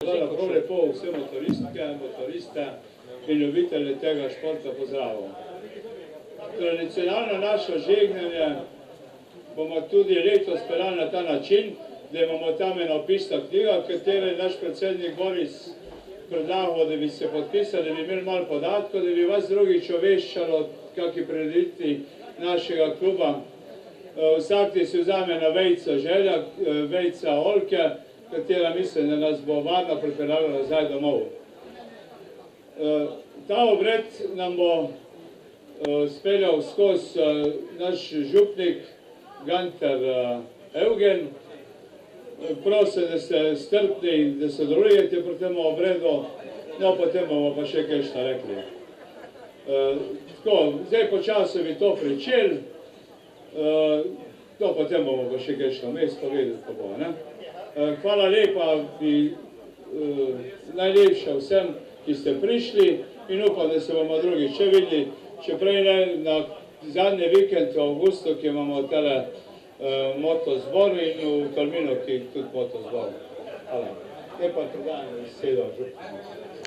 Hvala prav lepo vse motoristke, motoriste in ljubitelje tega športa pozdravljam. Tradicionalno naše žegnanje bomo tudi letos speljali na ta način, da imamo tam ena opisna knjiga, v kateri je naš predsednik Boris predlagal, da bi se podpisali, da bi imeli malo podatkov, da bi vas drugič obveščalo kakšni prireditvi našega kluba. Vsak ti si vzame na vejico želja, vejica oljke, katera mislim, da nas bo varno pripeljala nazaj domov. Ta obred nam bo speljal skozi naš župnik Ganter Evgen. Prosim, da ste strpni, da se sodelujete pri tem obredu, no potem bomo pa še kaj šta rekli. Tako, zdaj počasi bi to pričeli, to potem bomo pa še kaj šta vmes povedali, ko bo, ne? Hvala lepa bi najlepša vsem, ki ste prišli in upam, da se bomo drugi še videli, čeprej ne na zadnji vikend v avgustu, ki imamo tele motozbor in v Tolminu, ki tudi motozbor. Hvala. Zdaj pa predajam besedo županu.